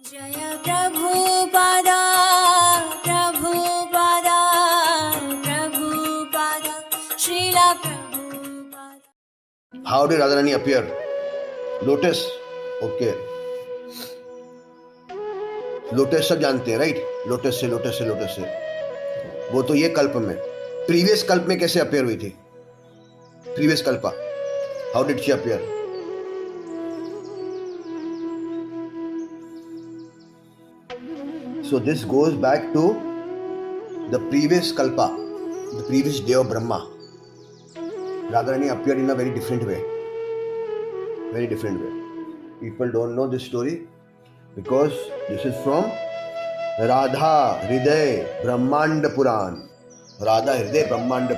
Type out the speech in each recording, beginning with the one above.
Jaya Prabhupada, Prabhupada, Prabhupada, Srila Prabhupada. How did Rādhārāṇī appear? Lotus. Okay. Lotus सब जानते हैं, right? Lotus से lotus से lotus से, वो तो ये कल्प में, प्रीवियस कल्प में कैसे अपेयर हुई थी? Previous Kalpa, how did she appear? So this goes back to the previous kalpa, the previous day of Brahma. Radharani appeared in a very different way. Very different way. People don't know this story because this is from Radha Hriday Brahmanda Puran. Radha Hriday Brahmanda.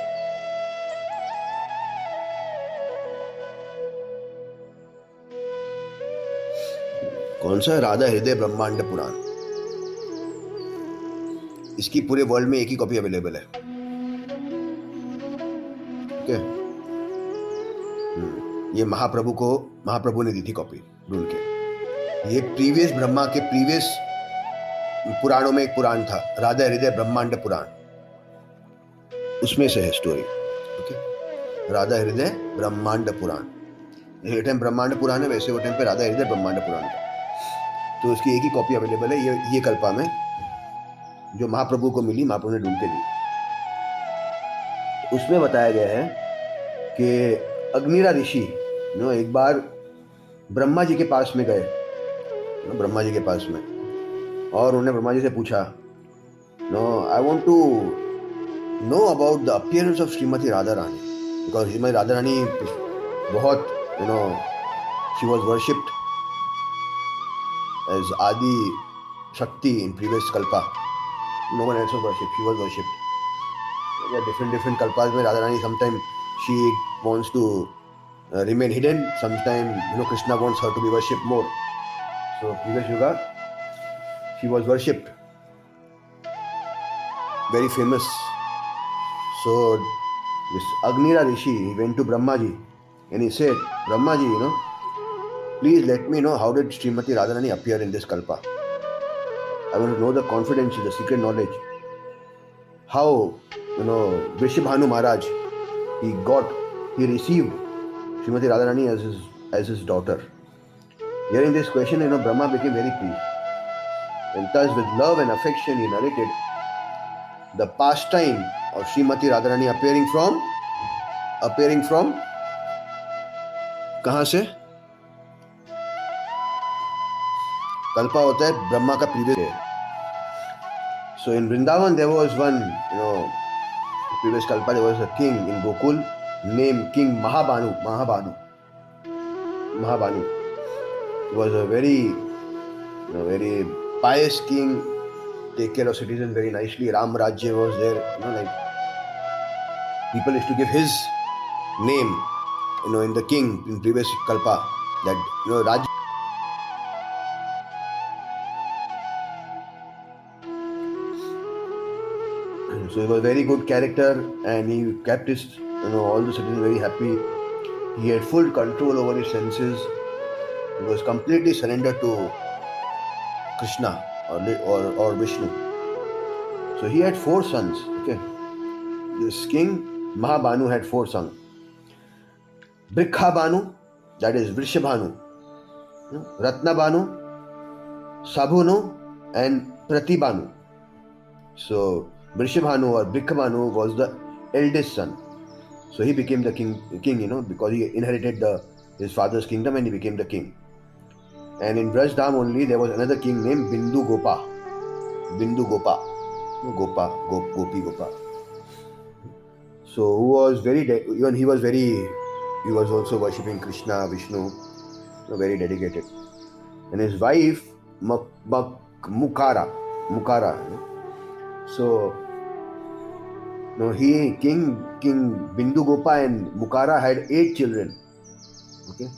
कौन सा? राधा हृदय ब्रह्मांड पुराण. इसकी पूरे world में एक ही copy available है. Okay. ये महाप्रभु ने दी थी कॉपी ढूंढ के. ये प्रीवियस ब्रह्मा के प्रीवियस पुराणों में एक पुराण था, राधा हृदय ब्रह्मांड पुराण, उसमें से है स्टोरी. ओके. राधा हृदय ब्रह्मांड पुराण. ये टाइम ब्रह्मांड पुराण है, वैसे वो टाइम पे राधा हृदय ब्रह्मांड पुराण था. तो उसकी एक ही कॉपी अवेलेबल है ये कल्पा में, जो महाप्रभु को मिली, महाप्रभु ने ढूंढ के दी. उसमें बताया गया है कि अग्निरा ऋषि एक बार ब्रह्मा जी के पास में गए, ब्रह्मा जी के पास में, और उन्होंने ब्रह्मा जी से पूछा, I want to know about the appearance of Shrimati Radharani, because Shrimati Radharani बहुत she was worshipped as Adi Shakti in previous kalpa. No one else was worshipped. She was worshipped. There are different kalpas में Radharani sometimes she wants to remain hidden. Sometimes Krishna wants her to be worshipped more. So previous yuga she was worshipped, very famous. So this Agnira Rishi, he went to Brahmaji and he said, Brahmaji, please let me know how did Srimati Radharani appear in this kalpa. I want to know the confidential, the secret knowledge. How, Vrishabhanu Maharaj, he received Srimati Radharani as his daughter. Hearing this question, Brahma became very pleased. And thus, with love and affection, he narrated the pastime of Srimati Radharani appearing from, कहाँ से? कल्पा होता है ब्रह्मा का previous है. So in Vrindavan there was one, previous kalpa, there was a king in Gokul named King Mahabanu. He was a very, very pious king, take care of citizens very nicely. Ram Rajya was there, like people used to give his name, in the king in previous kalpa, that Raj. So he was a very good character and he kept his, all the citizens very happy. He had full control over his senses. He was completely surrendered to Krishna or Vishnu. So he had 4 sons. Okay, this king Mahabanu had 4 sons. Brikhabanu, that is Vrishabhanu, Ratnabanu, Sabhunu, and Pratibhanu. So Vrishabhanu or Brikhabhanu was the eldest son. So he became the king, because he inherited his father's kingdom and he became the king. And in Brajdham only there was another king named Bindu Gopa. Gopi Gopa. So who was he was also worshipping Krishna, Vishnu, very dedicated. And his wife Mukara. So, King Bindu Gopa and Mukara had 8 children. Okay.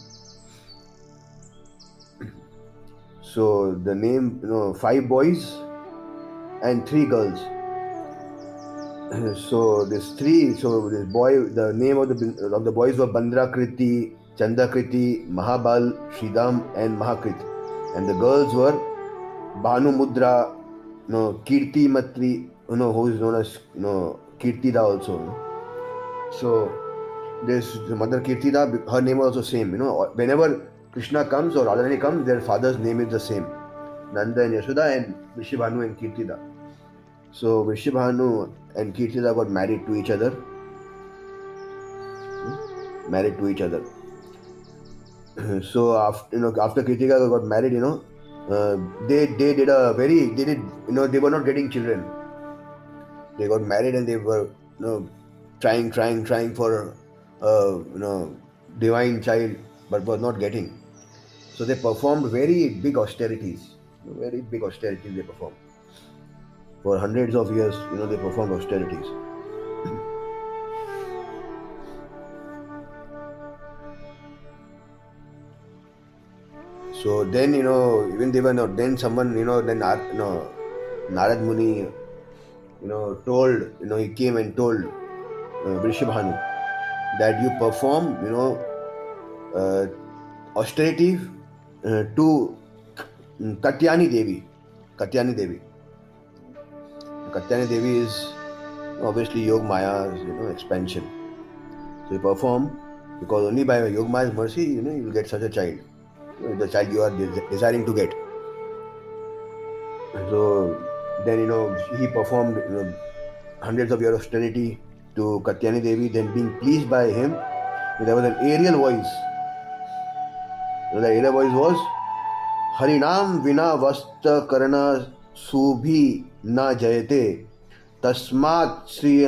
So the name, 5 boys and 3 girls. So the name of the boys were Chandakriti, Mahabal, Shridham and Mahakrit. And the girls were Bhanu Mudra, Kirti Matri, who is known as Kirtida also. So there's Mother Kirtida, her name was also same. Whenever Krishna comes or Rādhārāṇī comes, their father's name is the same. Nanda and Yashoda and Vrishabhanu and Kirtida. So Vrishabhanu and Kirtida got married to each other. So after Kirtida got married, they were not getting children. They got married and they were trying for divine child, but was not getting. So they performed very big austerities. They performed for hundreds of years. They performed austerities. So then even they were not. Then someone then Narad Muni told he came and told Vrishabhanu that you perform austerity to Katyani Devi. Katyani Devi is obviously Yog Maya's expansion. So you perform because only by Yog Maya's mercy you will get such a child, the child you are desiring to get. So then he performed hundreds of years of austerity to Katyani Devi. Then being pleased by him, there was an aerial voice. The aerial voice was Harinam Vina Vasta Karana Subhi Na Jayate Tasmat Sri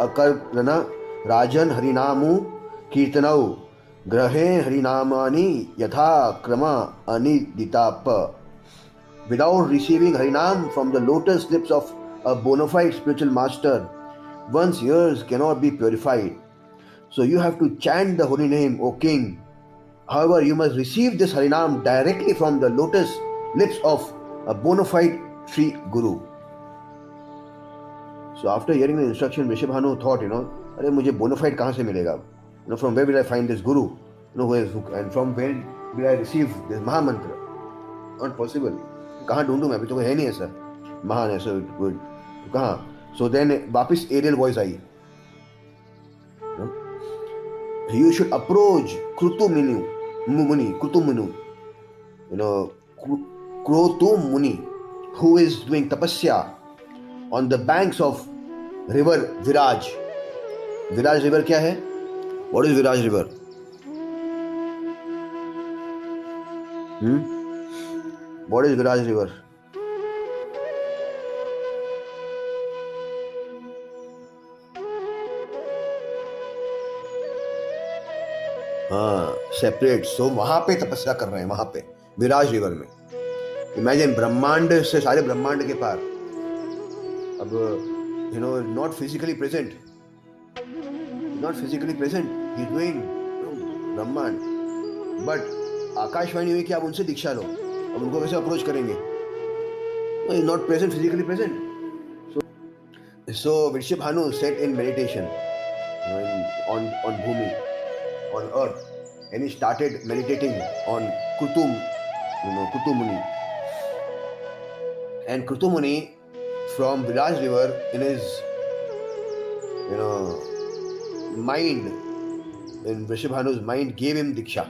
Akarana Rajan Harinamu Kirtanau Grahe Harinamani Yatha Krama Aniditapa. Without receiving Harinam from the lotus lips of a bona fide spiritual master, one's ears cannot be purified. So you have to chant the holy name, O king. However, you must receive this Harinam directly from the lotus lips of a bona fide Sri Guru. So after hearing the instruction, Vrishabhanu thought, अरे मुझे bona fide कहाँ से मिलेगा? From where will I find this Guru? And from where will I receive this Mahamantra? Not possible. कहाँ ढूंढूं मैं? अभी तो कोई है नहीं ऐसा महान ऐसा गुड कहाँ? So then वापिस aerial voice I. You should approach Krutu Muni, Krotu Muni, who is doing tapasya on the banks of river Viraj. Viraj river क्या है? What is Viraj river? What is Viraj river? Separate. So वहां पे तपस्या कर रहे हैं, वहां पे विराज रिवर में. इमेजिन ब्रह्मांड से सारे ब्रह्मांड के पार. अब not physically present, he is doing ब्रह्मांड, बट आकाशवाणी हुई कि आप उनसे दीक्षा लो. अब उनको कैसे अप्रोच करेंगे? Is not present, physically present. So Vrishabhanu sat in meditation on Bhumi, on earth, and he started meditating on Krutu Muni. And Krutu Muni from Viraj river in his mind, in Vrishabhanu's mind, gave him diksha.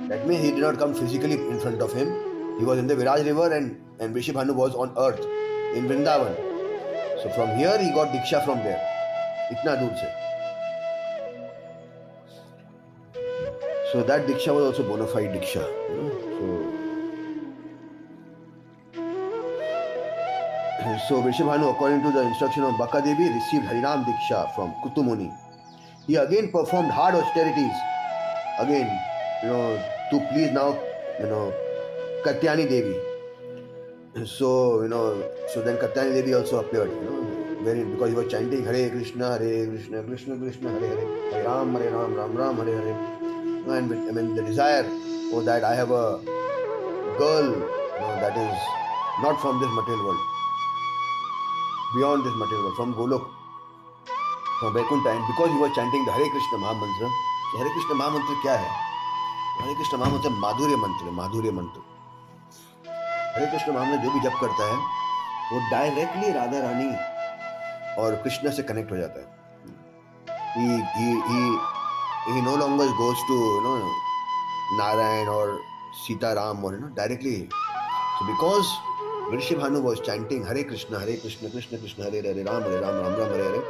That means he did not come physically in front of him. He was in the Viraj river and Vrishabhanu was on earth in Vrindavan. So from here he got diksha from there. Itna dur se. So that diksha was also bona fide diksha. So Vrishabhanu, according to the instruction of Baka Devi, received Harinam Diksha from Krutu Muni. He again performed hard austerities, to please now, Katyani Devi. So then Katyani Devi also appeared, because he was chanting Hare Krishna, Krishna Krishna, Hare Hare, Hare Ram, Ram Ram, Hare Hare. And the desire, that I have a girl, that is not from this material world, beyond this material world, from Golok, from Vaikuntha, and because he was chanting the Hare Krishna Mahamantra. So Hare Krishna Mahamantra क्या है? हरे कृष्ण नाम मतलब माधुर्य मंत्र, माधुर्य मंत्र। हरे कृष्ण नाम में जो भी जप करता है वो डायरेक्टली राधा रानी और कृष्ण से कनेक्ट हो जाता है. He no longer goes to Narayan or Sita Ram or directly. So because Vrishabhanu was chanting Hare Krishna, Krishna Krishna, Hare Hare, Ram Hare Ram, Ram Ram Hare Hare.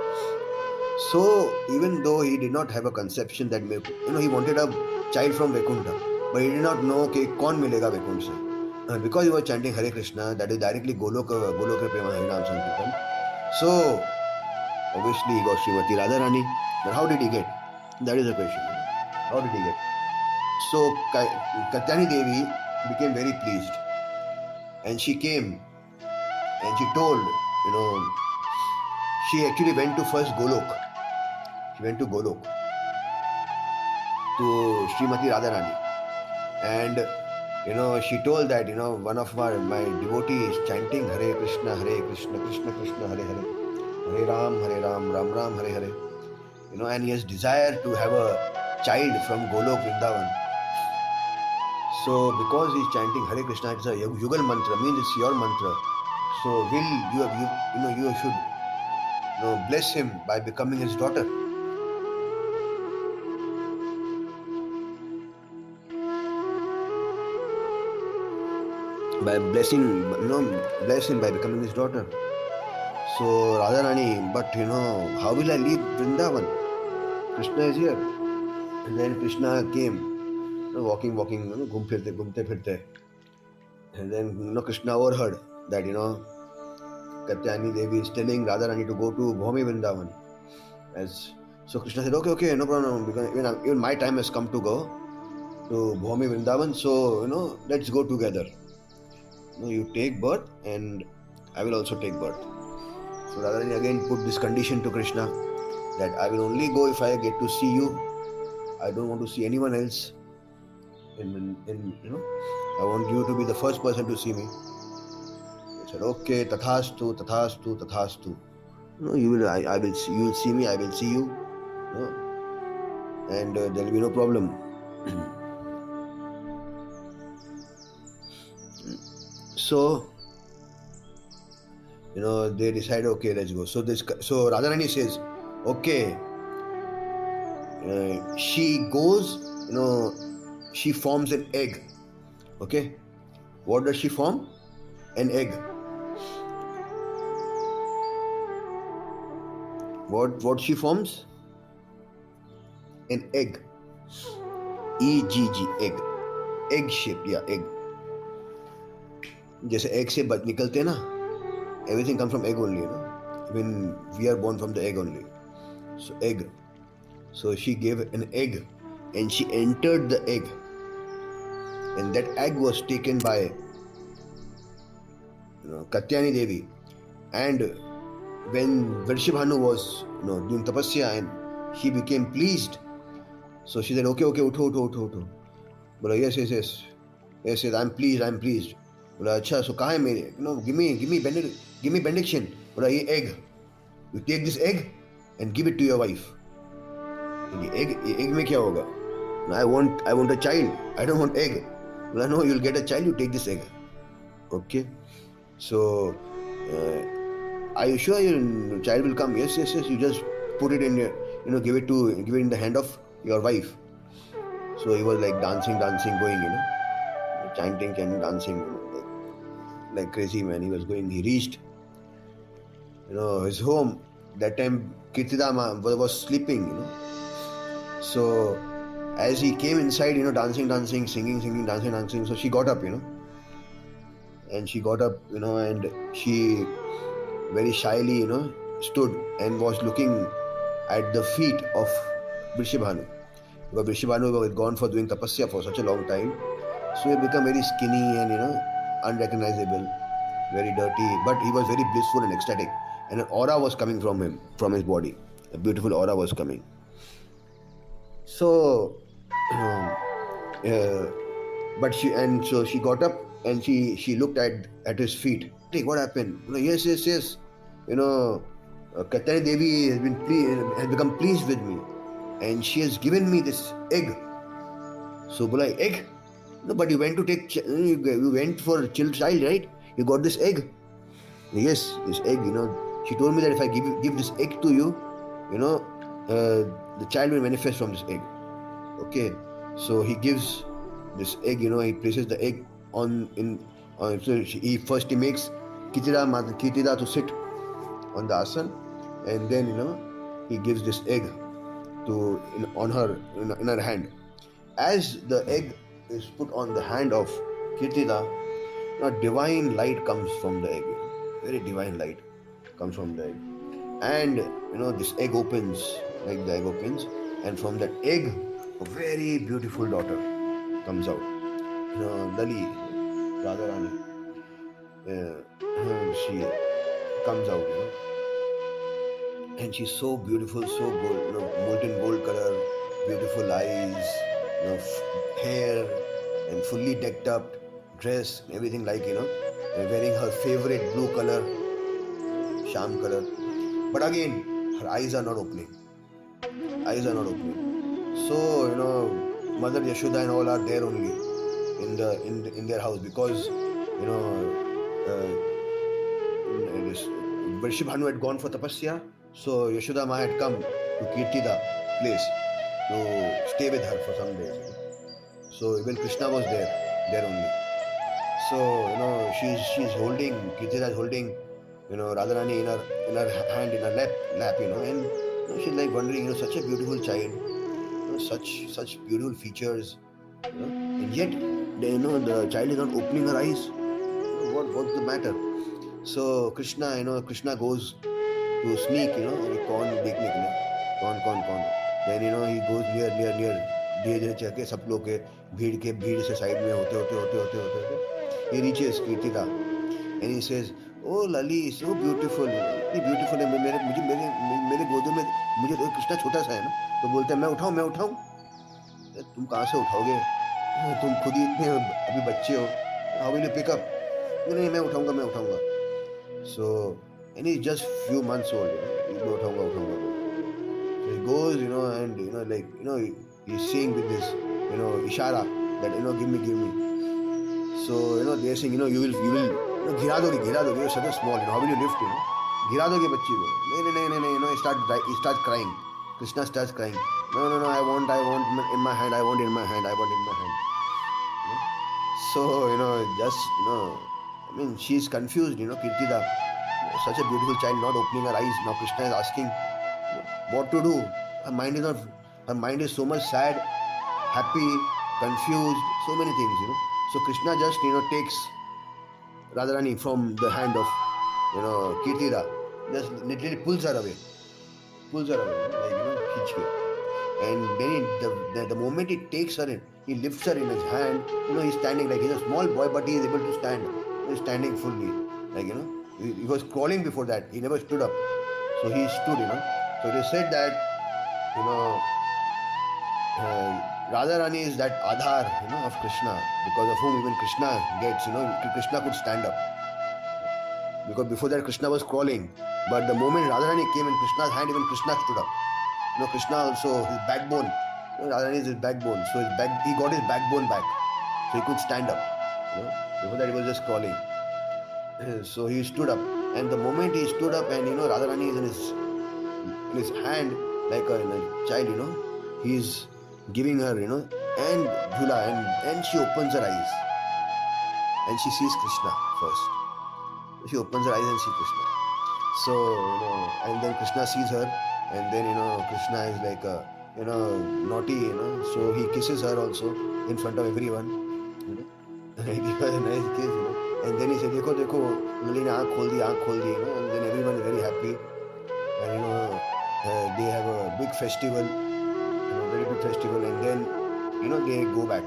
So even though he did not have a conception that he wanted a child from Vaikuntha, but he did not know कि कौन मिलेगा वैकुंठ से. Because he was chanting Hare Krishna, that is directly Goloka Prema Harinam Sankirtan. So obviously he got Srimati Rādhārāṇī. But how did he get? That is the question. How did he get? So Katyani Devi became very pleased, and she came and she told, she actually went to first Golok. She went to Golok to Srimati Rādhārāṇī, and she told that one of my devotees is chanting Hare Krishna, Krishna Krishna, Hare Hare, Hare Ram, Ram Ram, Hare Hare. And he has desire to have a child from Golok Vrindavan. So because he is chanting Hare Krishna, it's a Yugal mantra, means it's your mantra. So you should bless him by becoming his daughter. By bless him by becoming his daughter. So Rādhārāṇī, but how will I leave Vrindavan? Krishna is here. And then Krishna came, walking, ghumte phirte. And then Krishna overheard that Katyani Devi is telling Rādhārāṇī to go to Bhumi Vrindavan. So Krishna said, okay, no problem, because even my time has come to go to Bhumi Vrindavan, so let's go together. You take birth and I will also take birth. So Rādhārāṇī again put this condition to Krishna that I will only go if I get to see you. I don't want to see anyone else. I want you to be the first person to see me. He said, okay, tathastu. You will see me, I will see you. And there will be no problem. So they decide, okay, let's go. So Rādhārāṇī says, okay, she goes, she forms an egg. Okay, what does she form? An egg. What she forms? An egg. EGG, egg. Egg shaped, yeah, egg. जैसे egg से निकलते ना, everything comes from egg only, when we are born from the egg only. So egg. So she gave an egg and she entered the egg, and that egg was taken by Katyani Devi. And when Vrishabhanu was doing tapasya and he became pleased, so she said, okay, utho. Bola, yes, I'm pleased. Bola, acha, so kahan hai mere? Give me benediction. Bola, ye egg. You take this egg and give it to your wife. Egg में क्या होगा? I want a child. I don't want egg. Well, no, you'll get a child. You take this egg. Okay. So, are you sure your child will come? Yes. You just put it in your, give it in the hand of your wife. So he was like dancing, going, chanting, dancing, like crazy man. He was going. He reached, his home. That time Kirtidama was sleeping, So as he came inside, dancing, singing, dancing. So she got up, and she got up, and she very shyly, stood and was looking at the feet of Vrishabhanu. Because Vrishabhanu was gone for doing tapasya for such a long time. So he became very skinny and, unrecognizable, very dirty. But he was very blissful and ecstatic. And an aura was coming from him, from his body. A beautiful aura was coming. So, so she got up and she looked at his feet. Hey, what happened? Yes. Katyani Devi has become pleased with me, and she has given me this egg. So बोला egg? No, but you went to take, you went for child, right? You got this egg. Yes, this egg, She told me that if I give this egg to you, the child will manifest from this egg. Okay, so he gives this egg, he places the egg so he makes Kirtida to sit on the asan, and then, he gives this egg on her, in her hand. As the egg is put on the hand of Kirtida, divine light comes from the egg. Very divine light comes from the egg. And, this egg opens, like the egg opens, and from that egg, a very beautiful daughter comes out. Lali, Rādhārāṇī, she comes out, and she's so beautiful, so gold, molten gold color, beautiful eyes, hair, and fully decked up dress, everything like, wearing her favorite blue color, sham color. But again, her eyes are not opening. So, Mother Yashoda and all are there only in their house, because, Vrishibhanu had gone for tapasya, so Yashoda Ma had come to Kirtida place to stay with her for some days. So even Krishna was there only. So, she's holding, Kirtida is holding, Rādhārāṇī in her hand, in her lap, and she's like wondering, such a beautiful child, such beautiful features, and yet, the child is not opening her eyes. What's the matter? So Krishna goes to sneak, कौन देखने के लिए, कौन. Then, he goes near, धीरे चल के सब लोग के भीड़ से साइड में होते, he reaches Kirtida, and he says, "Oh Lali, so beautiful, इतनी beautiful है, मेरे गोद में मुझे कृष्णा छोटा सा है ना, तो बोलते हैं मैं उठाऊं, तुम कहाँ से उठाओगे, तुम खुद ही इतने अभी बच्चे हो, how will you pick up? नहीं, मैं उठाऊंगा. So, and he's just few months old, मैं उठाऊंगा. So he goes, and he's saying with this, ishara that, give me. So, they're saying, you will, गिरा दोगे, you're such a small, how will you lift, गिरा दोगे बच्ची को, नहीं, he starts crying. Krishna starts crying. No, I want in my hand. So, she's confused, Kirtida, such a beautiful child, not opening her eyes. Now Krishna is asking what to do. Her mind is so much sad, happy, confused, so many things, So Krishna just, takes Rādhārāṇī from the hand of, Kirtida, just literally pulls her away, like, khich ke. And then the moment he takes her in, he lifts her in his hand, he's standing like, he's a small boy, but he is able to stand. He's standing fully, like, he was crawling before that, he never stood up. So he stood, So it is said that, Rādhārāṇī is that Aadhar, of Krishna, because of whom even Krishna gets, Krishna could stand up. Because before that Krishna was crawling, but the moment Rādhārāṇī came in Krishna's hand, even Krishna stood up. Krishna also, his backbone, Rādhārāṇī is his backbone, so he got his backbone back, so he could stand up. Before that he was just crawling. So he stood up, and the moment he stood up, and Rādhārāṇī is in his hand like a child, he's giving her, and Jhula, and she opens her eyes, and she sees Krishna first. She opens her eyes and sees Krishna. So, and then Krishna sees her, and then, Krishna is like, naughty, so he kisses her also in front of everyone, He gives her a nice kiss, and then he said, देखो, Lali ने आँख खोल दी, and then everyone is very happy, and, they have a big festival, very big festival, and then, they go back.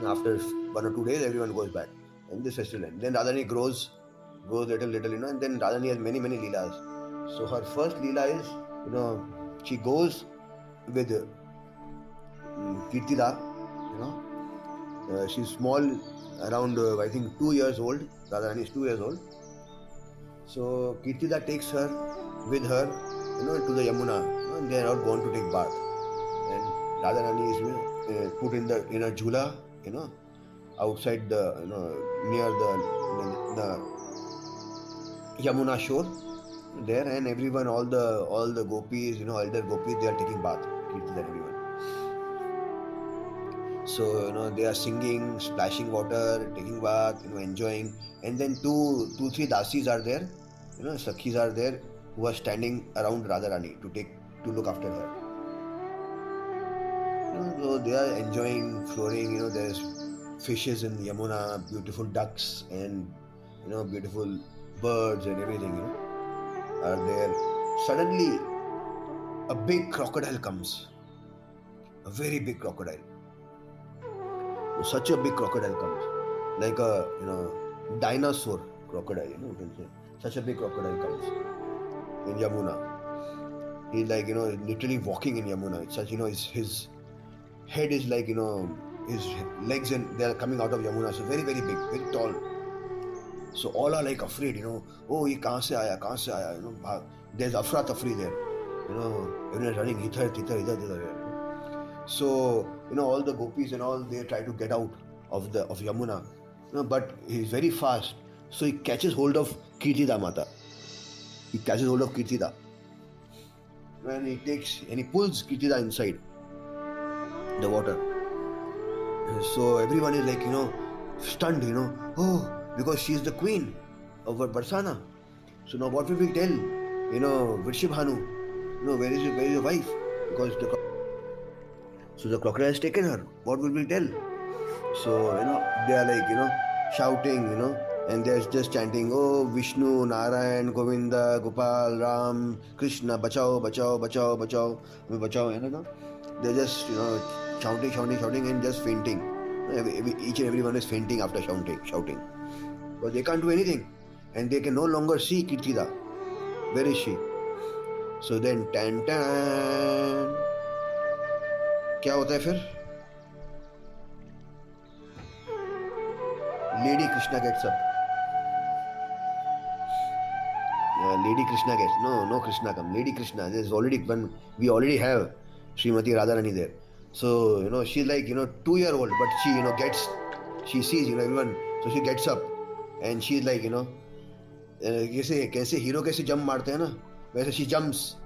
After 1 or 2 days, everyone goes back in this festival. And then Rādhārāṇī grows little, and then Rādhārāṇī has many leelas. So her first leela is, she goes with Kirtida, she's small, around, I think 2 years old. Rādhārāṇī is 2 years old. So Kirtida takes her with her, to the Yamuna, and they are all going to take bath. And Rādhārāṇī is put in a jhula, outside the, near the Yamuna shore there, and everyone, all the gopis, elder gopis, they are taking bath, Kirtida, everyone. So they are singing, splashing water, taking bath, enjoying, and then two, three dasis are there, sakhis are there who are standing around Rādhārāṇī to look after her. So they are enjoying, floating. There's fishes in Yamuna, beautiful ducks, and beautiful birds and everything. Are there. Suddenly, a big crocodile comes. A very big crocodile. Such a big crocodile comes, like a dinosaur crocodile. You can say such a big crocodile comes in Yamuna. He's like literally walking in Yamuna. It's such his head is like his legs, and they are coming out of Yamuna. So very, very big, very tall. So all are like afraid. Oh, he kahan se aaya? There's afra tafri there. Everyone is running hither. So all the gopis and all, they try to get out of Yamuna, but he's very fast. So he catches hold of Kirtida Mata. He catches hold of Kirtida, and he pulls Kirtida inside the water. So everyone is like stunned. Oh, because she is the queen of Barsana. So now what will we tell Vrishibhanu? Where is your wife? Because so the crocodile has taken her. What will we tell? So they are like shouting, and they're just chanting, oh Vishnu, Narayan, Govinda, Gopal, Ram, Krishna, bachao, bachao, bachao, bachao, bachao. They're just shouting and just fainting. Each and everyone is fainting after shouting. But they can't do anything, and they can no longer see Kirtida. Where is she? So then tan. क्या होता है फिर? Lady Krishna gets up. Lady Krishna gets no Krishna come. Lady Krishna. There's already one. We already have Srimati Rādhārāṇī there. So she's like 2-year-old, but she sees everyone. So she gets up, and she's like कैसे hero कैसे jump मारते हैं ना, वैसे she jumps,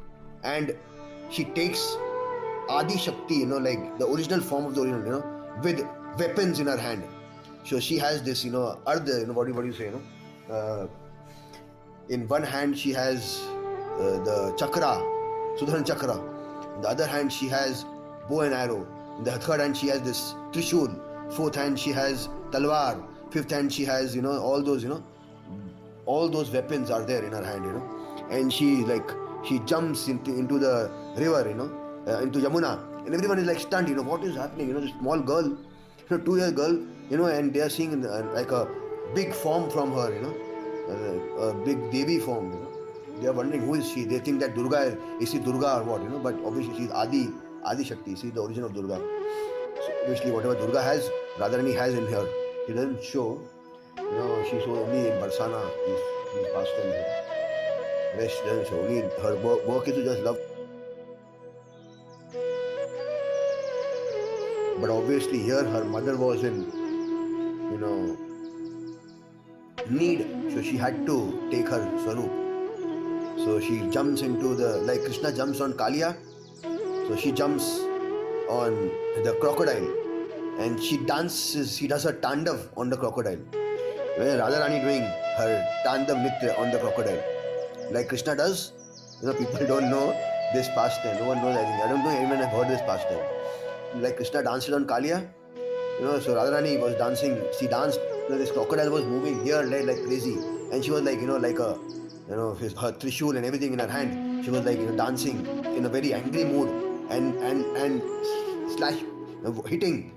and she takes Adi Shakti, like the original form of the original, with weapons in her hand. So she has this, Ardha, what do you say, in one hand she has the chakra, Sudhan chakra. In the other hand she has bow and arrow. In the third hand she has this Trishul. Fourth hand she has talwar. Fifth hand she has, all those weapons are there in her hand, and she jumps into the river, into Yamuna, and everyone is like stunned. What is happening? This small girl, 2-year girl, and they are seeing like a big form from her, a big Devi form. They are wondering who is she. They think that Durga is she Durga or what, but obviously she is Adi Shakti. She is the origin of Durga. So obviously whatever Durga has, Rādhārāṇī has in her. She doesn't show. She shows only in Barsana, these pastimes. Rest doesn't show. Only her work is to just love. But obviously here her mother was in, need, so she had to take her Swarup. So she jumps into like Krishna jumps on Kaliya, so she jumps on the crocodile, and she dances, she does her tandav on the crocodile. When Rādhārāṇī doing her tandav nitya on the crocodile, like Krishna does, people don't know this pastime, no one knows anything. I don't know anyone have heard this pastime. Like Krishna danced on Kaliya, so Rādhārāṇī was dancing, she danced, this crocodile was moving here like crazy, and she was like, like a, her Trishul and everything in her hand, she was like, dancing in a very angry mood, and slash, hitting,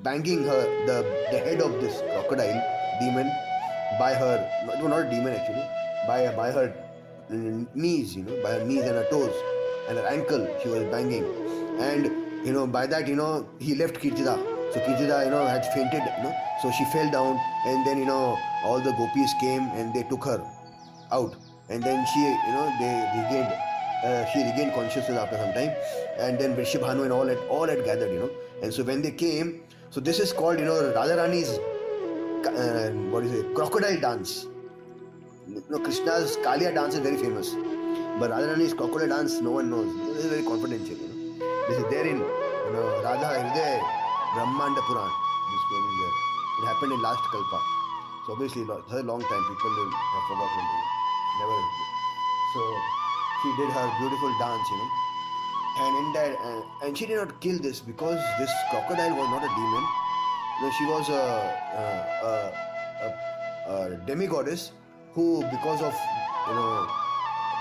banging her, the head of this crocodile, demon, by her, not a demon actually, by her knees, by her knees and her toes, and her ankle, she was banging, and by that, he left Kirtida. So Kirtida, had fainted, so she fell down, and then, all the gopis came and they took her out, and then she, she regained consciousness after some time, and then Vrishibhanu and all had gathered, And so when they came, so this is called, Rādhārāṇī's crocodile dance. Krishna's Kaliya dance is very famous, but Rādhārāṇī's crocodile dance no one knows. This is very confidential. This is there in Radha Hriday Brahmanda Puran. This came in there. It happened in last Kalpa. So obviously, it's a long time. People will have forgotten. Never. So she did her beautiful dance, and in that, and she did not kill this because this crocodile was not a demon. She was a demigoddess who, because of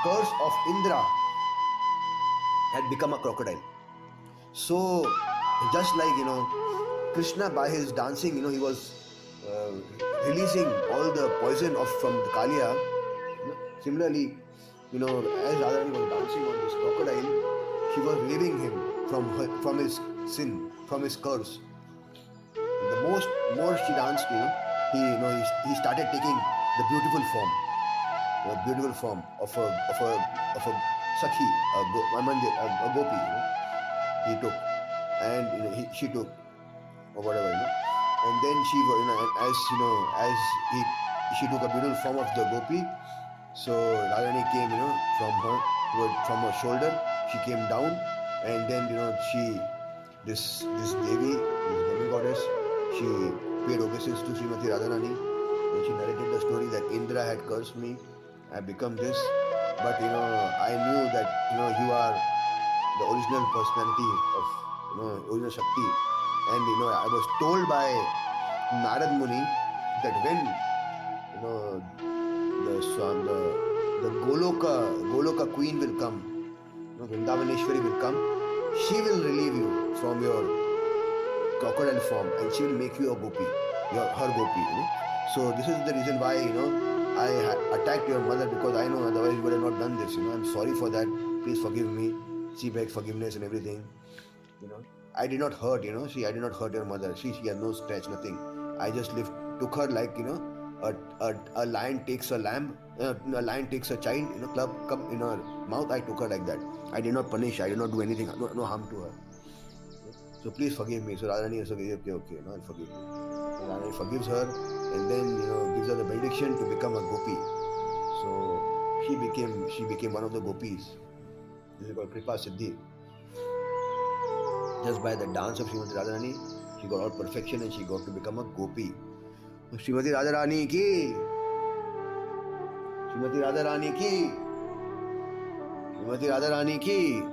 curse of Indra, had become a crocodile. So just like Krishna, by his dancing, he was releasing all the poison from the Kaliya. Similarly, as Radharani was dancing on this crocodile, she was relieving him from his sin, from his curse. And the more she danced, he started taking the beautiful form of a Sakhi, a gopi. He took, and she took, or whatever, and then she, she took a beautiful form of the gopi. So Radharani came, from her shoulder, she came down, and then this Devi, this demigoddess, she paid obeisance to Srimati Radharani, and she narrated the story that Indra had cursed me, I have become this, but I knew that you are the original personality of original Shakti, and I was told by Narad Muni that when the Goloka queen will come, Vrindavaneshwari will come, she will relieve you from your crocodile form and she will make you a gopi, her gopi. So this is the reason why I attacked your mother, because I know otherwise you would have not done this. I'm sorry for that. Please forgive me. She begged forgiveness and everything. I did not hurt. I did not hurt your mother. She had no scratch, nothing. I just took her like a lion takes a lamb, a lion takes a child, club in her mouth. I took her like that. I did not punish. I did not do anything. No harm to her. So please forgive me. So Radharani is okay. I'll forgive you. So Radharani forgives her, and then gives her the benediction to become a gopi. So she became one of the gopis. This is called Kripa Siddhi. Just by the dance of Srimati Radharani, she got all perfection and she got to become a gopi. Srimati Radharāṇī ki, Srimati Radharāṇī ki, Srimati Radharāṇī ki.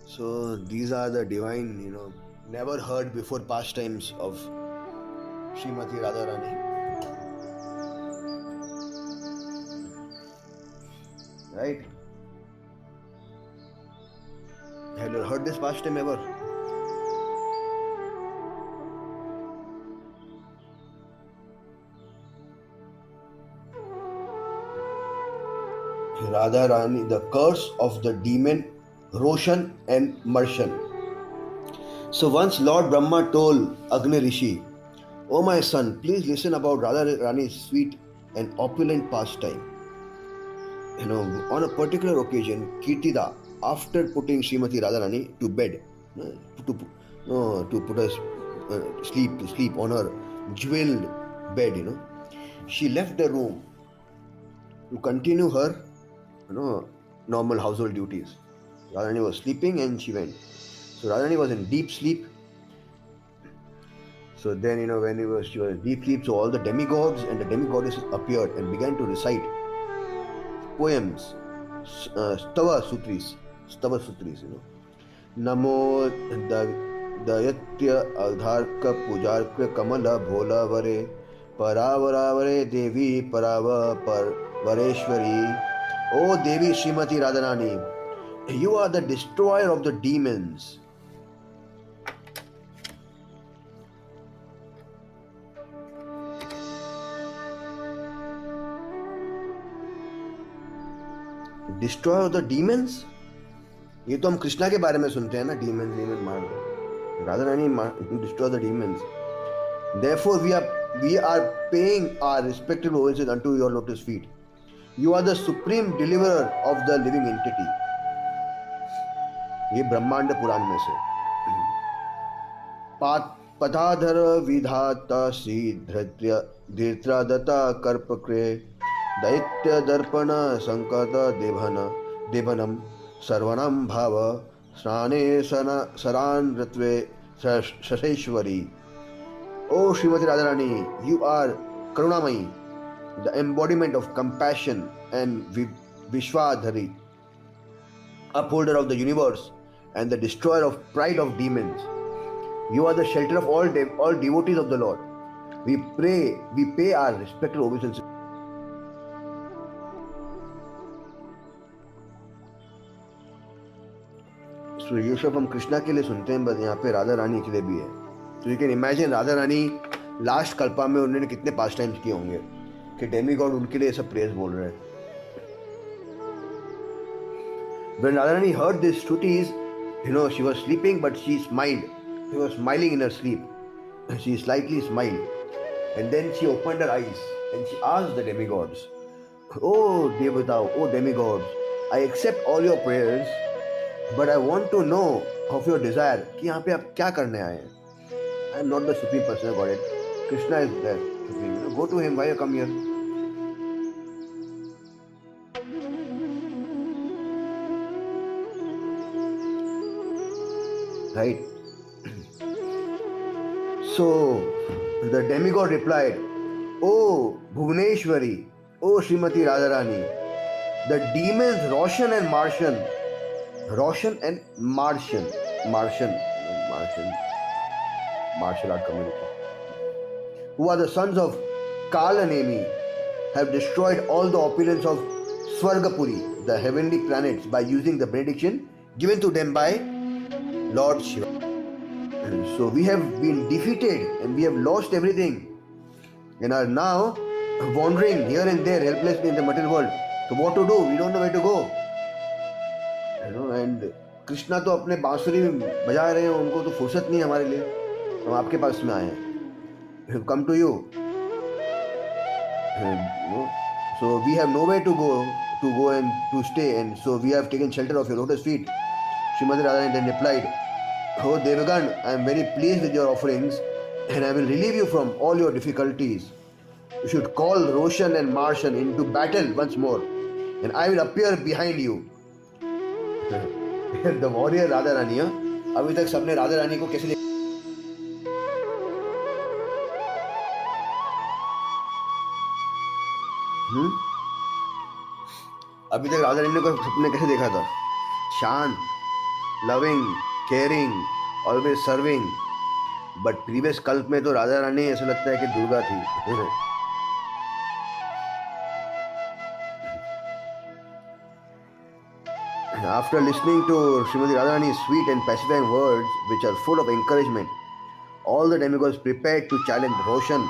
So these are the divine, never heard before pastimes of Srimati Radharāṇī. Right? Have you heard this pastime ever? Rādhārāṇī, the curse of the demon Roshan and Marshan. So once Lord Brahma told Agni Rishi, "Oh my son, please listen about Rādhārāṇī's sweet and opulent pastime." On a particular occasion, Kirtida, after putting Srimati Radharani to bed, to put her to sleep on her jeweled bed, she left the room to continue her, normal household duties. Radharani was sleeping and she went. So Radharani was in deep sleep. So then, when she was in deep sleep, so all the demigods and the demigoddesses appeared and began to recite poems, Stava Sutris, Namo Dayatya Adharka Pujarka Kamala Bhola Vare Paravaravare Devi Parava Vareshwari. O Devi Srimati Radharani, you are the destroyer of the demons. Destroyer of the demons? ये तो हम कृष्णा के बारे में सुनते हैं ना, demons मार दो. Radharani destroy the demons. Therefore we are paying our respective obeisances unto your lotus feet. You are the supreme deliverer of the living entity. ये ब्रह्मांड पुराण में से। पथाधर विधाता शीघ्र धीर्त्रदत्ता कर्पक्रे दैत्य दर्पण संकट देभनम सर्वणम भाव स्नाने सरान रत्वे शशेश्वरी। O Srimati Rādhārāṇī, you are Karunamayi, the embodiment of compassion and Vishwadhari, upholder of the universe and the destroyer of pride of demons. You are the shelter of all devotees of the Lord. We pay our respectful obeisances. So ये सब हम कृष्णा के लिए सुनते हैं, बस यहाँ पे राधा रानी के लिए भी है। तो you can imagine Radha Rani last Kalpa में उन्होंने कितने पास टाइम्स किए होंगे कि डेमी गॉड उनके लिए सब प्रेज बोल रहे हैं। When Radharani heard these stutis, she was sleeping, but she smiled. She was smiling in her sleep. She slightly smiled. And then she opened her eyes and she asked the demigods, "Oh Devata, oh demigods, I accept all your prayers, but I want to know of your desire कि यहाँ पे आप क्या करने आए हैं? I am not the Supreme Personality of Godhead. Krishna is there. Supreme. Go to him. Why you come here?" Right. So the demigod replied, "Oh Bhuvaneshwari, oh Srimati Radharani, the demons Roshan and Martian, martial art community, who are the sons of Kalanemi, have destroyed all the opulence of Swargapuri, the heavenly planets, by using the benediction given to them by Lord Shiva. And so we have been defeated and we have lost everything and are now wandering here and there helplessly in the material world. So what to do? We don't know where to go. And Krishna तो अपने बांसुरी बजा रहे हैं, उनको तो फुर्सत नहीं हमारे लिए, हम आपके पास में आए हैं. Come to you. So we have nowhere to go and to stay, and so we have taken shelter of your lotus feet. Srimati Radharāṇī then replied, "Oh Devagan, I am very pleased with your offerings and I will relieve you from all your difficulties. You should call Roshan and Martian into battle once more and I will appear behind you." The warrior Radharāṇī. अभी तक सबने राधारानी को कैसे अभी तक राधारानी को सबने कैसे देखा था? शांत, loving, caring, always serving. But previous कल्प में तो राधा रानी ऐसा लगता है कि दुर्गा थी. After listening to Srimati Radharāṇī's sweet and pacifying words, which are full of encouragement, all the demigods prepared to challenge Roshan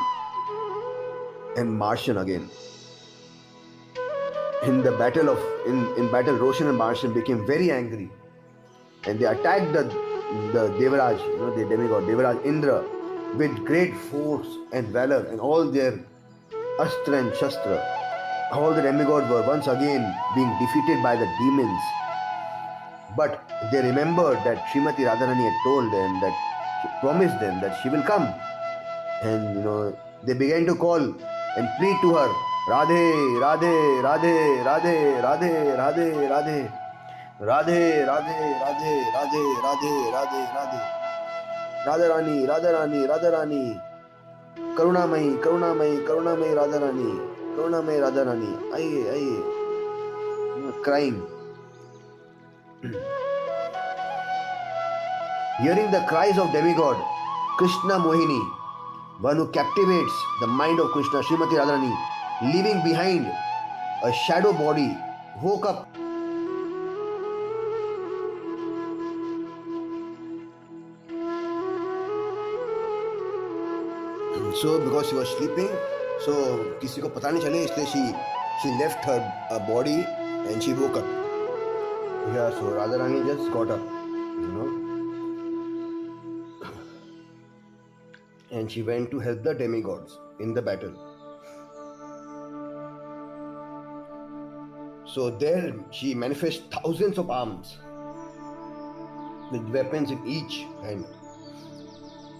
and Martian again. In battle, Roshan and Martian became very angry, and they attacked the Devaraj, the demigod Devaraj Indra, with great force and valor and all their astra and shastra. All the demigods were once again being defeated by the demons. But they remembered that Srimati Radharāṇī had told them that she promised them that she will come, and they began to call and plead to her, "Radhe, Radhe, Radhe, Radhe, Radhe, Radhe, Radhe, Radhe, Radhe, Radhe, Radhe, Radhe, Radhe, Radhe, Radharāṇī, Radharāṇī, Radharāṇī, Karunamayi, Karunamayi, Karunamayi Radharāṇī, Karunamayi Radharāṇī." Aiye, crying. Hearing the cries of demigod Krishna Mohini, one who captivates the mind of Krishna, Srimati Radharāṇī, leaving behind a shadow body, woke up. So because she was sleeping, so किसी को पता नहीं चले, इसलिए she left her body and she woke up. Yeah, so Radharāṇī just got up, and she went to help the demigods in the battle. So there she manifests thousands of arms with weapons in each hand.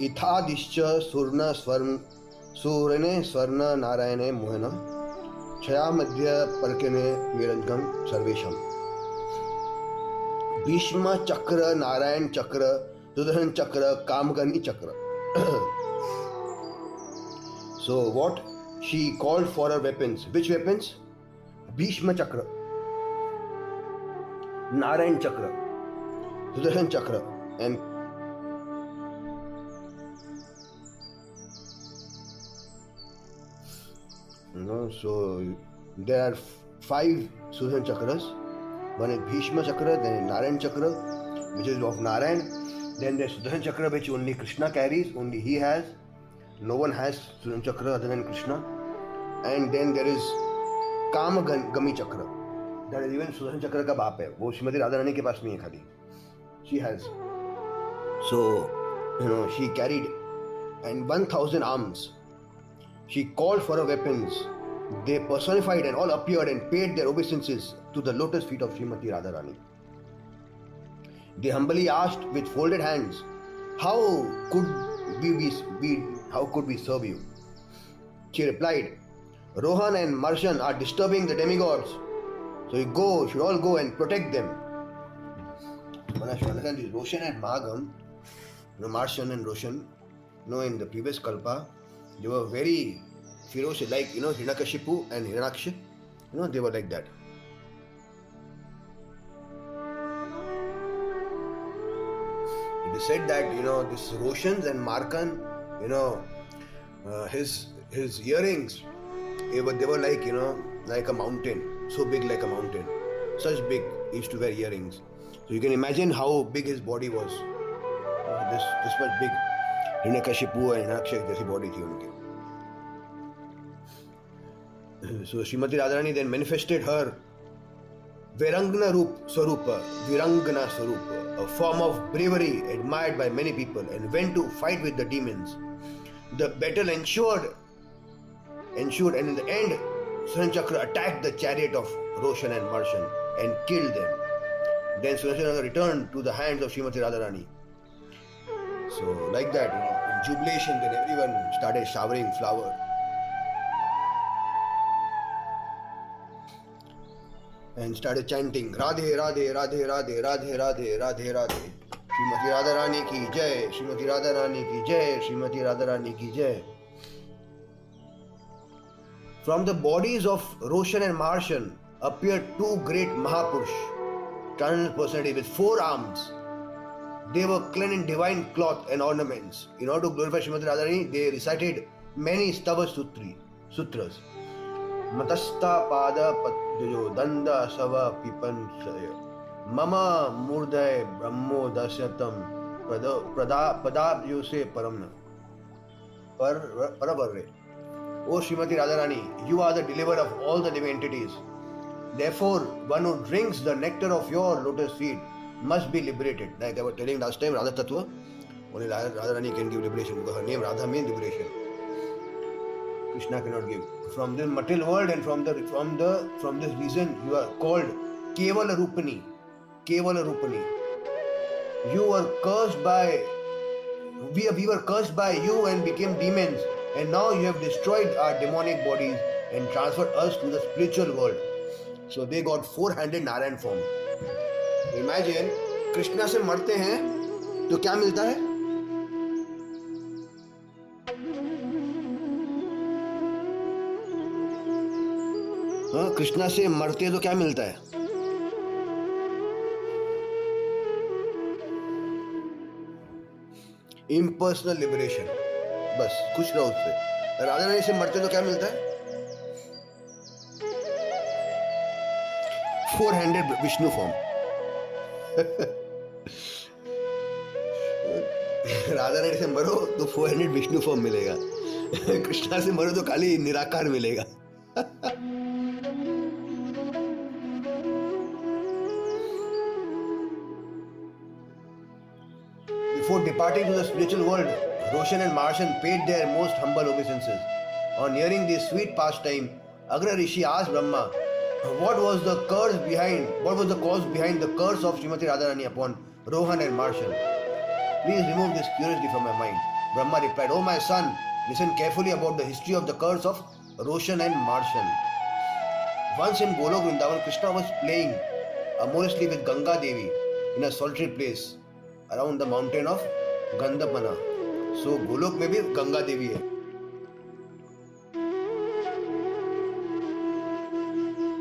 Ithadischa surna surane swarna narayane mohana chaya madhya parkene viranjam sarvesham. Bhishma chakra, Narayan chakra, Sudarshan chakra, Kamgani chakra. So what? She called for her weapons. Which weapons? Bhishma chakra, Narayan chakra, Sudarshan chakra, and so there are 5 Sudarshan chakras. One is Bhishma chakra, then Narayan chakra, which is of Narayan. Then there's Sudarshan chakra, which only Krishna carries, only he has. No one has Sudarshan chakra other than Krishna. And then there is Kamgami chakra. That is even Sudarshan chakra ka baap hai. वो श्रीमती राधारानी के पास में है खाली. She has. So, she carried and 1,000 arms. She called for her weapons. They personified and all appeared and paid their obeisances to the lotus feet of Srimati Rādhārāṇī. They humbly asked with folded hands, "How could we serve you?" She replied, "Rohan and Marshan are disturbing the demigods, so you should all go and protect them." When I should understand this, Roshan and Magam, Marshan and Roshan, in the previous Kalpa, they were very ferocious, like Hiranyakashipu and Hiranyaksha, they were like that. It is said that this Roshans and Markan, his earrings, they were like like a mountain, so big like a mountain, such big. He used to wear earrings, so you can imagine how big his body was. This much big. Hiranyakashipu and Hiranyaksha जैसी body थी उनकी. So Srimati Radharani then manifested her Virangana Swarupa, a form of bravery admired by many people, and went to fight with the demons. The battle ensured, and in the end, Sudarshan Chakra attacked the chariot of Roshan and Marshan and killed them. Then Sudarshan Chakra returned to the hands of Srimati Radharani. So like that, in jubilation, then everyone started showering flowers. And started chanting Radhe Radhe Radhe Radhe Radhe Radhe Radhe Radhe Srimati Rādhārāṇī ki jai, Srimati Rādhārāṇī ki jai, Srimati Rādhārāṇī ki jai. From the bodies of Roshan and Marshan appeared 2 great Mahapurush, transcendental personality with 4 arms. They were clad in divine cloth and ornaments. In order to glorify Srimati Rādhārāṇī, they recited many Stava Sutras. Matasta pada patyo danda sava pipansaya mama murday brahmo dasyatam padabhyose paramna paravarre. O Srimati Rādhārāṇī, you are the deliverer of all the living entities. Therefore, one who drinks the nectar of your lotus feet must be liberated. Like I was telling last time, Radha Tattva, only Rādhārāṇī can give liberation because her name Radha means liberation. Krishna cannot give. From the material world and from this reason you are called Kevala Rupani. Kevala Rupani. You were cursed by we were cursed by you and became demons, and now you have destroyed our demonic bodies and transferred us to the spiritual world. So they got 400 Narayan form. Imagine Krishna से मरते हैं तो क्या मिलता है? कृष्णा से मरते तो क्या मिलता है? Impersonal liberation. बस खुश रहो उससे. राधा रानी से मरते तो क्या मिलता है? 400 विष्णु फॉर्म. राधा रानी से मरो तो 400 विष्णु फॉर्म मिलेगा. कृष्णा से मरो तो खाली निराकार मिलेगा. Before departing to the spiritual world, Roshan and Marshan paid their most humble obeisances. On hearing this sweet pastime, Agra Rishi asked Brahma, what was the cause behind the curse of Srimati Radharani upon Rohan and Marshal. Please remove this curiosity from my mind. Brahma replied, "Oh my son, listen carefully about the history of the curse of Roshan and Marshal. Once in Golok Vrindavan, Krishna was playing amorously with Ganga Devi in a solitary place around the mountain of Gandapana." So Golok में भी गंगा देवी है.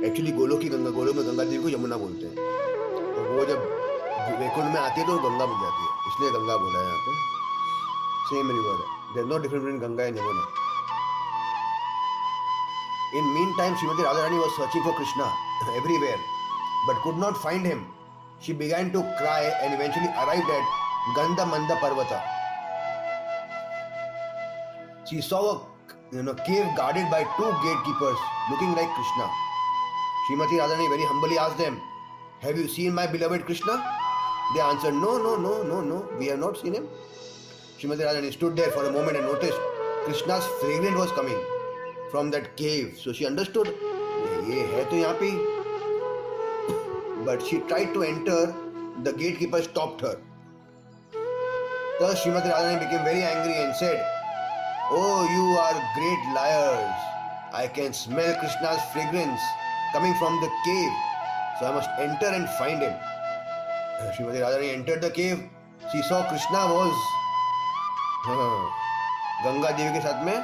Actually Golok में गंगा देवी को यमुना बोलते हैं. तो वो जब वैकुंठ में आती है तो गंगा बन जाती है, इसलिए गंगा बोला है यहाँ पे. सेम रिवर है. There is no difference between Ganga and Yamuna. In meantime, Srimati Rādhārāṇī was searching for Krishna everywhere, but could not find him. She began to cry and eventually arrived at Gandhamanda Parvata. She saw a cave guarded by two gatekeepers looking like Krishna. Srimati Rādhārāṇī very humbly asked them, "Have you seen my beloved Krishna?" They answered, No, we have not seen him. Srimati Rādhārāṇī stood there for a moment and noticed Krishna's fragrance was coming from that cave. So she understood, ये है तो यहाँ पे. But she tried to enter. The gatekeeper stopped her. Thus Srimati Rādhārāṇī became very angry and said, "Oh, you are great liars. I can smell Krishna's fragrance coming from the cave. So I must enter and find him." Srimati Rādhārāṇī entered the cave. She saw Krishna was Ganga Devi के साथ में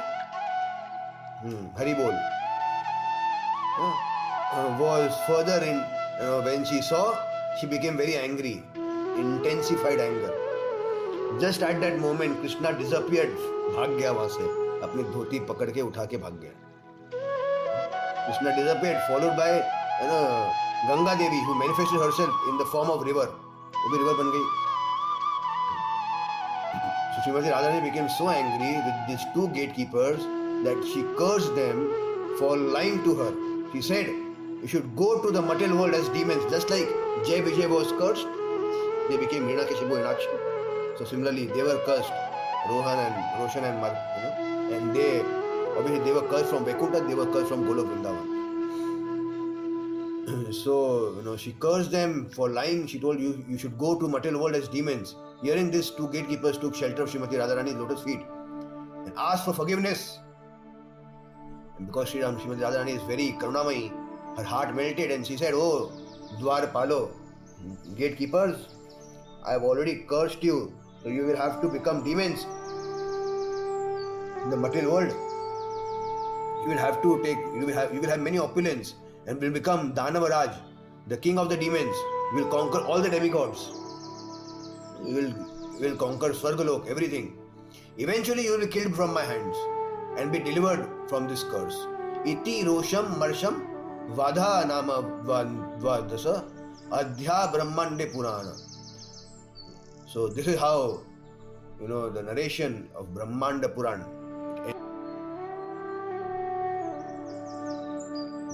हरि बोल was further in. When she saw, she became very angry, intensified anger. Just at that moment, Krishna disappeared. भाग गया वहां से, अपनी धोती पकड़ के उठा के भाग गया. Krishna disappeared, followed by Ganga Devi, who manifested herself in the form of river. वो भी river बन गई. So Srimati Rādhārāṇī became so angry with these two gatekeepers that she cursed them for lying to her. She said, "You should go to the material world as demons, just like Jai Vijay was cursed." They became Hiranyakashipu and Akshu. So similarly, they were cursed, Rohan and Roshan and and they obviously they were cursed from Vaikuntha, they were cursed from Golok Vrindavan. So she cursed them for lying. She told you should go to material world as demons. Hearing this, two gatekeepers took shelter of Srimati Rādhārāṇī's lotus feet and asked for forgiveness. And because Srimati Rādhārāṇī is very karunamayi, her heart melted and she said, "Oh, Dwar Palo, gatekeepers, I have already cursed you, so you will have to become demons in the material world. You will have many opulence and will become Danavaraj, the king of the demons. You will conquer all the demigods. You will conquer Swargalok, everything. Eventually you will be killed from my hands and be delivered from this curse." Iti Rosham Marsham Vadha Nama Vadasa Adhya Brahmande Purana. So this is how the narration of Brahmanda Puran.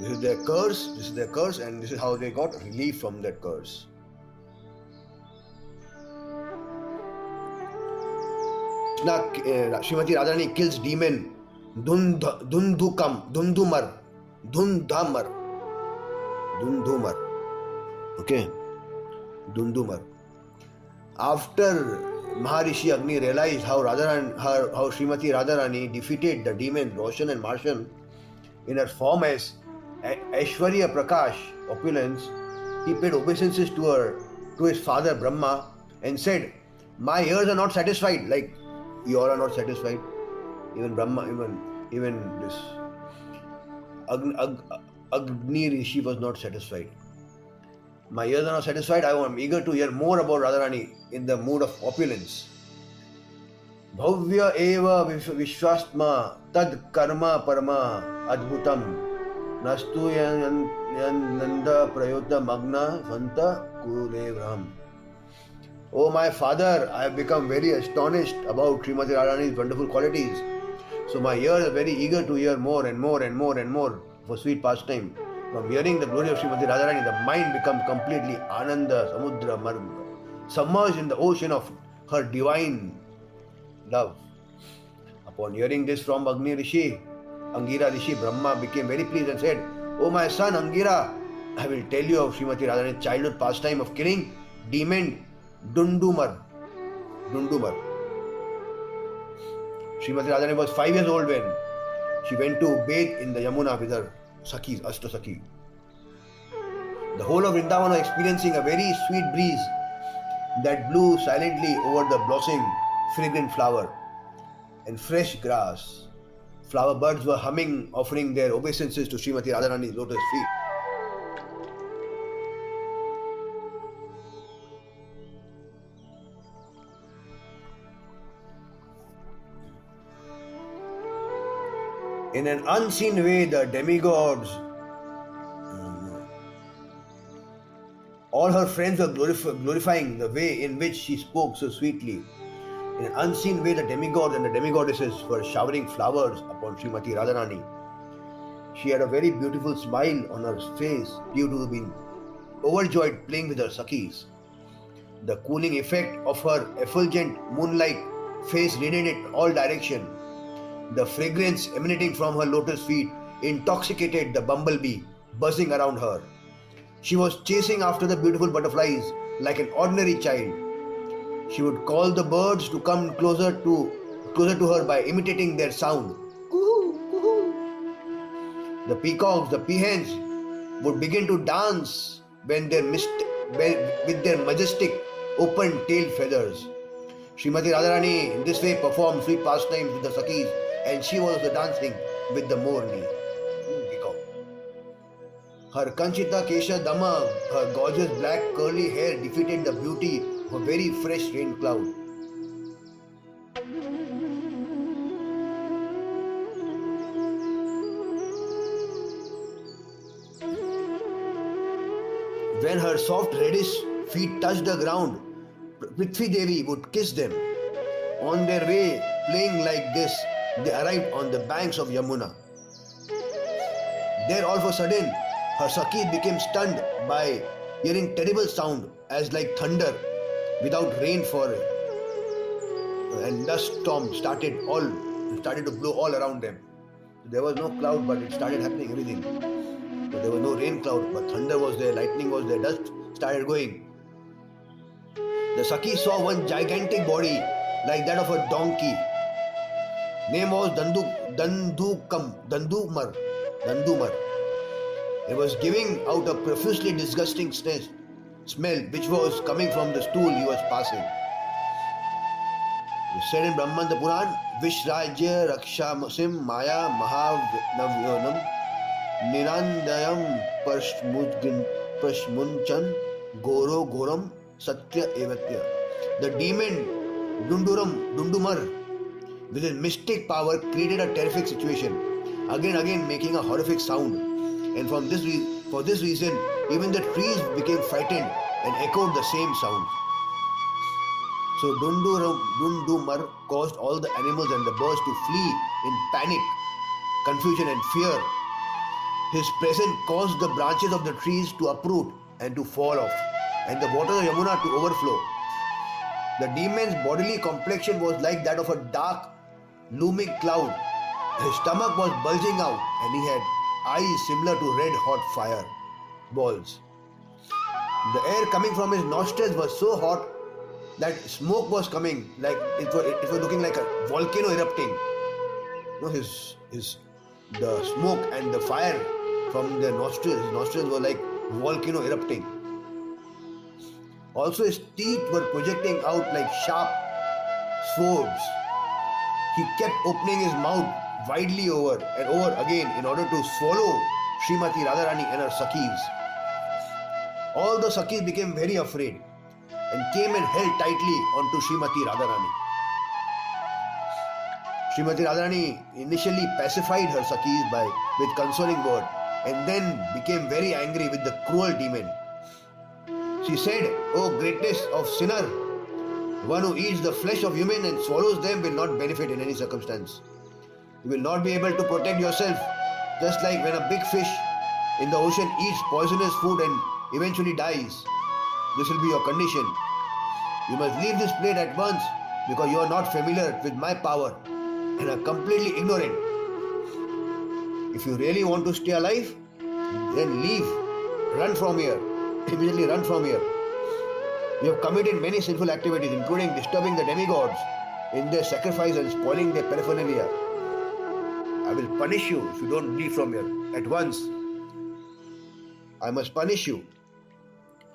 This is their curse, and this is how they got relief from that curse. Srimati Rādhārāṇī kills demon Dhundhumar. Okay, Dhundhumar. After Maharishi Agni realized how Srimati Rādhārāṇī defeated the demon Roshan and Marshal in her form as Aishwarya Prakash, opulence, he paid obeisances to his father Brahma and said, "My ears are not satisfied like you all are not satisfied." Even Brahma, even this Agni Rishi was not satisfied. "My ears are not satisfied. I am eager to hear more about Radharāṇī in the mood of opulence." Bhavya eva vishwastma tad karma parama adbhutam nastu nanda prayota magna santa kulevraham. "Oh my father, I have become very astonished about Srimati Rādhārāṇī's wonderful qualities. So my ears are very eager to hear more and more and more and more for sweet pastime. From hearing the glory of Srimati Rādhārāṇī, the mind becomes completely Ananda Samudra Marga, submerged in the ocean of her divine love." Upon hearing this from Angira Rishi, Brahma became very pleased and said, "Oh my son Angira, I will tell you of Srimati Rādhārāṇī's childhood pastime of killing demon Dundumar. Srimati Radharāṇī was 5 years old when she went to bathe in the Yamuna with her Sakhis, Ashta Sakhi. The whole of Vrindavan was experiencing a very sweet breeze that blew silently over the blossoming, fragrant flower and fresh grass. Flower birds were humming, offering their obeisances to Srimati Radharāṇī's lotus feet. In an unseen way, the demigods, all her friends were glorifying the way in which she spoke so sweetly. In an unseen way, the demigods and the demigoddesses were showering flowers upon Srimati Radharāṇī. She had a very beautiful smile on her face due to being overjoyed playing with her Sakhis. The cooling effect of her effulgent moonlight face radiated all directions. The fragrance emanating from her lotus feet intoxicated the bumblebee buzzing around her. She was chasing after the beautiful butterflies like an ordinary child. She would call the birds to come closer to her by imitating their sound. The peacocks, the peahens would begin to dance with their majestic open-tailed feathers. Srimati Radharāṇī in this way performed sweet pastimes with the Sakhis, and she was also dancing with the Morni. Her Kanchita Kesha Dama, her gorgeous black curly hair defeated the beauty of a very fresh rain cloud. When her soft reddish feet touched the ground, Prithvi Devi would kiss them. On their way, playing like this, they arrived on the banks of Yamuna. There all of a sudden, her Sakhis became stunned by hearing terrible sound as like thunder without rain for and dust storm started to blow all around them. There was no cloud, but it started happening everything. So there was no rain cloud, but thunder was there, lightning was there, dust started going. The Sakhis saw one gigantic body like that of a donkey. Name was Dandumar. It was giving out a profusely disgusting smell which was coming from the stool he was passing. It said in Brahmanda Puran, Vishrajya Rakshamasim Maya Mahavnavyonam Nirandayam Prashmunchan Goro Goram Satya Evatya. The demon Dundumar with his mystic power created a terrific situation, again making a horrific sound. And for this reason, even the trees became frightened and echoed the same sound. So Dundumar caused all the animals and the birds to flee in panic, confusion and fear. His presence caused the branches of the trees to uproot and to fall off, and the waters of Yamuna to overflow. The demon's bodily complexion was like that of a dark, looming cloud. His stomach was bulging out, and he had eyes similar to red-hot fire balls. The air coming from his nostrils was so hot that smoke was coming, like it was looking like a volcano erupting. You know, the smoke and the fire from his nostrils were like volcano erupting. Also, his teeth were projecting out like sharp swords. He kept opening his mouth widely over and over again in order to swallow Srimati Radharāṇī and her Sakhis. All the Sakhis became very afraid and came and held tightly onto Srimati Radharāṇī. Srimati Radharāṇī initially pacified her Sakhis with consoling word, and then became very angry with the cruel demon. She said, "O greatness of sinner, one who eats the flesh of human and swallows them will not benefit in any circumstance. You will not be able to protect yourself, just like when a big fish in the ocean eats poisonous food and eventually dies. This will be your condition. You must leave this plate at once because you are not familiar with my power and are completely ignorant. If you really want to stay alive, then leave. Run from here. Immediately run from here. You have committed many sinful activities, including disturbing the demigods in their sacrifice and spoiling their paraphernalia. I will punish you if you don't leave from here at once. I must punish you,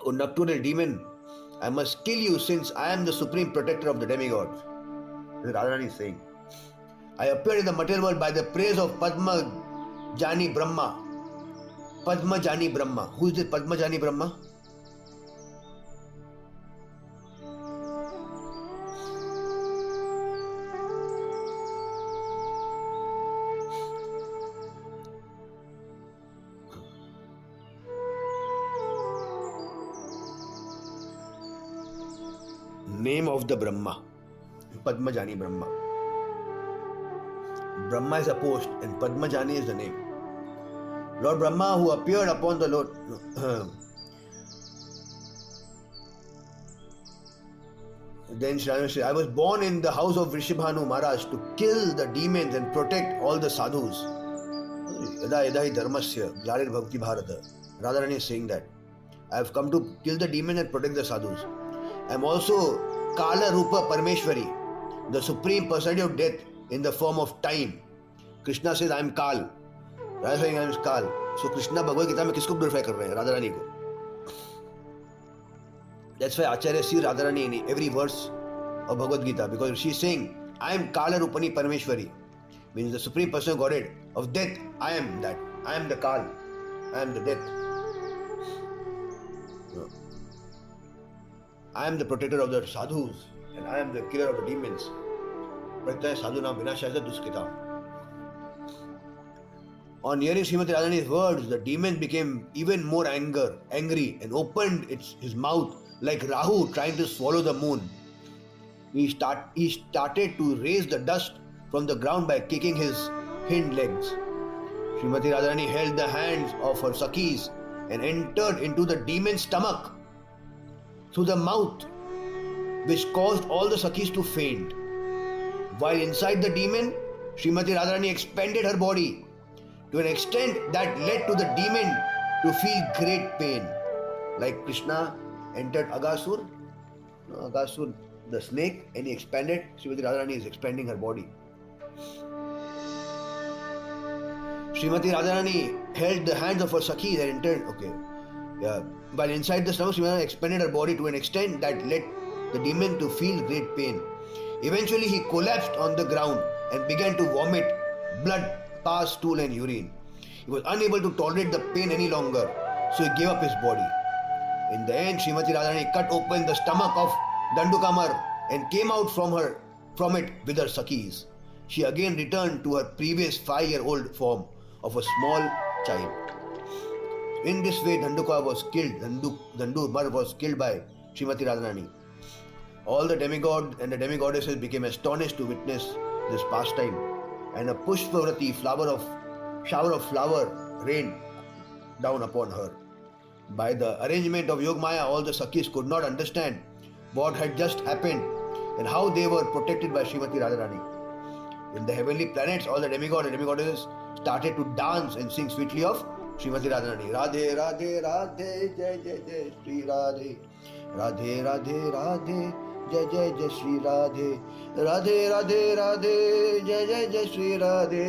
O nocturnal demon. I must kill you since I am the supreme protector of the demigods. This is Rādhārāṇī saying. I appeared in the material world by the praise of Padmajani Brahma. Padmajani Brahma. Who is this Padmajani Brahma? Name of the Brahma, Padmajani Brahma. Brahma is a post and Padmajani is the name. Lord Brahma, who appeared upon the Lord. Then Shri Rādhārāṇī says, I was born in the house of Vrishabhanu Maharaj to kill the demons and protect all the sadhus. Yada yada hi dharmasya, glarir bhakti bharata. Rādhārāṇī is saying that. I have come to kill the demons and protect the sadhus. I am also Kala Rupa Parameshwari, the Supreme Personality of Death in the form of time. Krishna says, I am Kal. Radha saying, I am Kal. So Krishna Bhagavad Gita में किसको glorify कर रहे हैं? Radharani को. That's why Acharya sees Radharani in every verse of Bhagavad Gita, because she is saying, I am Kala Rupani Parameshwari, means the Supreme Person of Godhead of death. I am that. I am the Kal. I am the death. No. I am the protector of the sadhus and I am the killer of the demons. Pratyaya sadhunam vinashaya duskita. On hearing Srimati Radharāṇī's words, the demon became even more angry and opened his mouth like Rahu trying to swallow the moon. He started to raise the dust from the ground by kicking his hind legs. Srimati Radharāṇī held the hands of her Sakhis and entered into the demon's stomach through the mouth, which caused all the Sakhis to faint. While inside the demon, Srimati Radharāṇī expanded her body to an extent that led to the demon to feel great pain. Like Krishna entered Aghasur, the snake, and he expanded. Srimati Radharāṇī is expanding her body. Srimati Radharāṇī held the hands of her Sakhis and entered. While inside the stomach, Srimati Radharāṇī expanded her body to an extent that led the demon to feel great pain. Eventually, he collapsed on the ground and began to vomit blood, pus, stool and urine. He was unable to tolerate the pain any longer, so he gave up his body. In the end, Srimati Radharāṇī cut open the stomach of Dandukamar and came out from it with her Sakhis. She again returned to her previous 5-year-old form of a small child. In this way, Danduka was killed. Dandumar was killed by Srimati Radharāṇī. All the demigods and the demigoddesses became astonished to witness this pastime, and a Pushpavrati shower of flower rained down upon her. By the arrangement of Yogmaya, all the Sakhis could not understand what had just happened and how they were protected by Srimati Radharāṇī. In the heavenly planets, all the demigods and demigoddesses started to dance and sing sweetly of Srimati Radharāṇī. Radhe Radhe Radhe Jai Jai Jai Shri Radhe. Radhe Radhe Radhe Jai Jai Jai Shri Radhe. Radhe Radhe Radhe Jai Jai Jai Shri Radhe.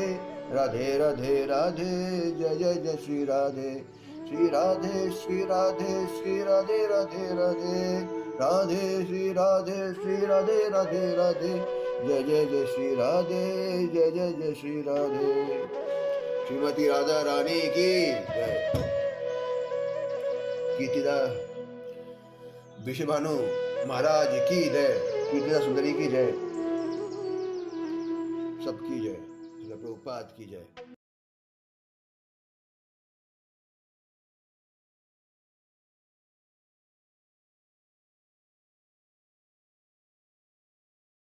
Radhe Radhe Radhe Jai Jai Jai Shri Radhe. Shri Radhe Shri Radhe Shri Radhe Radhe Radhe. Radhe Shri Radhe Shri Radhe Radhe Radhe. Jai Jai Jai Shri Radhe. Jai Jai Jai Shri Radhe. Śrimati Rādhārāṇī ki jai. Kirtida Vrishabhanu Maharaj ki jai. Kirtida Sundari ki jai. Sab ki jai. Prabhupada ki jai.